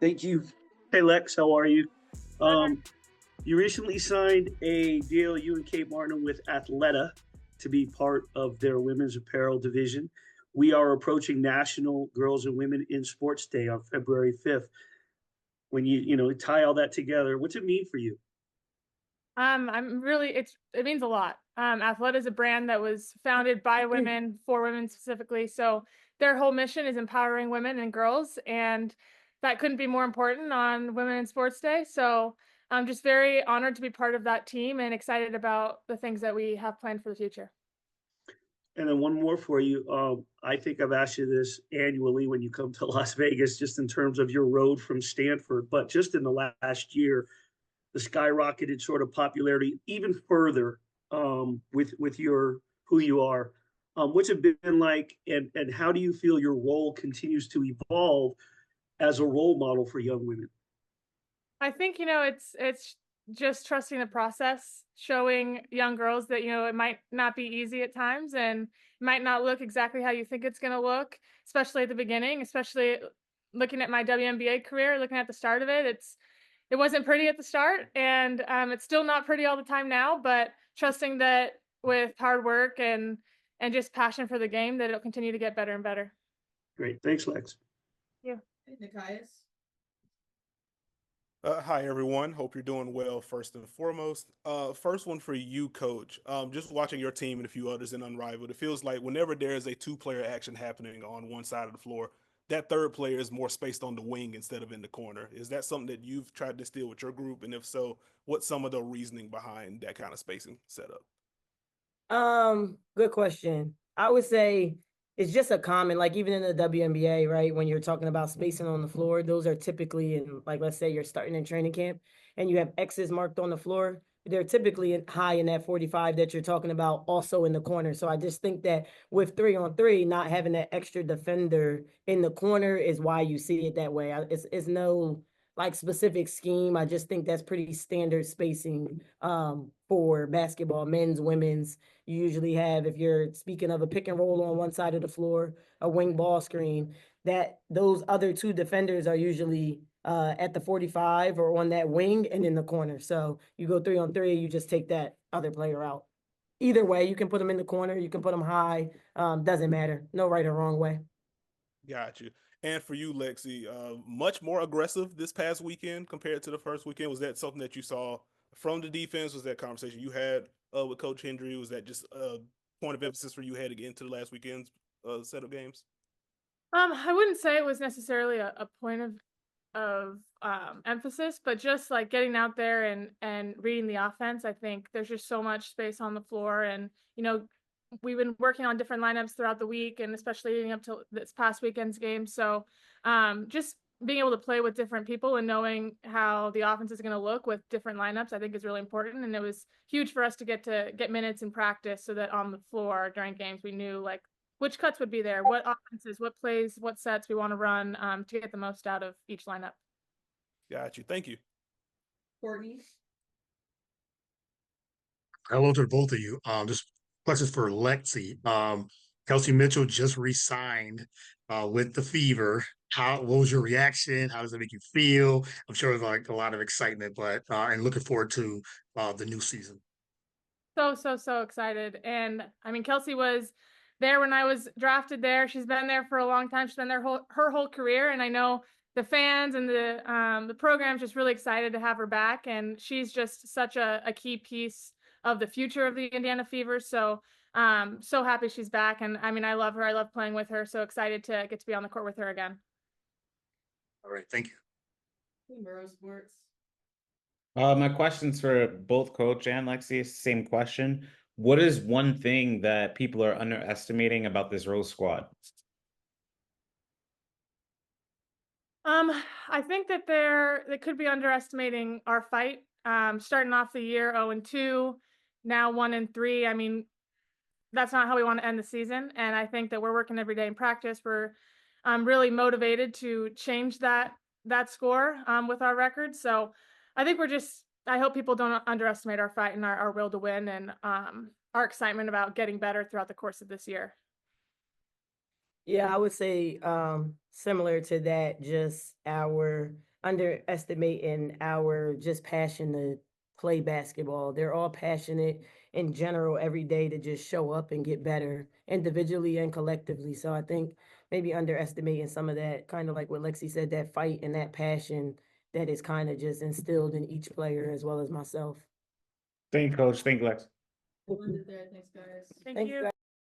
Thank you. Hey, Lex, how are you? Um, you recently signed a deal, you and Kate Martin, with Athleta to be part of their women's apparel division. We are approaching National Girls and Women in Sports Day on February 5th. When you tie all that together, what's it mean for you? I'm really it means a lot. Athleta is a brand that was founded by women for women specifically. So their whole mission is empowering women and girls, and that couldn't be more important on Women in Sports Day. So I'm just very honored to be part of that team and excited about the things that we have planned for the future. And then one more for you. I think I've asked you this annually when you come to Las Vegas, just in terms of your road from Stanford, but just in the last year, the skyrocketed sort of popularity even further with your who you are. What's it been like, and how do you feel your role continues to evolve as a role model for young women? I think, it's just trusting the process, showing young girls that, it might not be easy at times and might not look exactly how you think it's going to look, especially at the beginning, especially looking at my WNBA career, looking at the start of it. It wasn't pretty at the start, and it's still not pretty all the time now, but trusting that with hard work and just passion for the game, that it'll continue to get better and better. Great, thanks, Lex. Yeah. Hey, Nikias. Hi everyone. Hope you're doing well. First and foremost, first one for you, Coach. Just watching your team and a few others in Unrivaled, it feels like whenever there is a two-player action happening on one side of the floor, that third player is more spaced on the wing instead of in the corner. Is that something that you've tried to instill with your group? And if so, what's some of the reasoning behind that kind of spacing setup? Good question. I would say it's just a common, like even in the WNBA, right? When you're talking about spacing on the floor, those are typically in, like, let's say you're starting in training camp and you have X's marked on the floor. They're typically high in that 45 that you're talking about, also in the corner. So I just think that with 3-on-3, not having that extra defender in the corner is why you see it that way. It's no like specific scheme. I just think that's pretty standard spacing for basketball, men's, women's. You usually have, if you're speaking of a pick and roll on one side of the floor, a wing ball screen, that those other two defenders are usually at the 45 or on that wing and in the corner. So you go 3-on-3, you just take that other player out. Either way, you can put them in the corner, you can put them high. Doesn't matter. No right or wrong way. Got you. And for you, Lexie, much more aggressive this past weekend compared to the first weekend. Was that something that you saw from the defense? Was that conversation you had with Coach Hendry? Was that just a point of emphasis for you heading into the last weekend's set of games? I wouldn't say it was necessarily a point of emphasis, but just like getting out there and reading the offense. I think there's just so much space on the floor, and we've been working on different lineups throughout the week, and especially leading up to this past weekend's game. So just being able to play with different people and knowing how the offense is going to look with different lineups, I think is really important. And it was huge for us to get minutes in practice so that on the floor during games, we knew like which cuts would be there, what offenses, what plays, what sets we want to run to get the most out of each lineup. Got you. Thank you. Courtney. Hello to both of you. This question is for Lexie. Kelsey Mitchell just re-signed with the Fever. What was your reaction? How does it make you feel? I'm sure there's like a lot of excitement, but and looking forward to the new season. So excited. And I mean, Kelsey was there when I was drafted there. She's been there for a long time. She's been there her whole career. And I know the fans and the program's just really excited to have her back. And she's just such a key piece of the future of the Indiana Fever. So so happy she's back. And I mean, I love her. I love playing with her. So excited to get to be on the court with her again. All right, thank you. Burrow Sports. My question's for both Coach and Lexi. Same question. What is one thing that people are underestimating about this Rose squad? I think that they could be underestimating our fight. Starting off the year 0-2, now 1-3. I mean, that's not how we want to end the season. And I think that we're working every day in practice. We're really motivated to change that score with our record. So I think I hope people don't underestimate our fight and our will to win, and our excitement about getting better throughout the course of this year. Yeah, I would say similar to that, just our underestimating our just passion to play basketball. They're all passionate in general every day to just show up and get better individually and collectively. So I think maybe underestimating some of that, kind of like what Lexie said, that fight and that passion that is kind of just instilled in each player as well as myself. Thank you, Coach. Thank you, Lex. Thank Thanks, you. guys.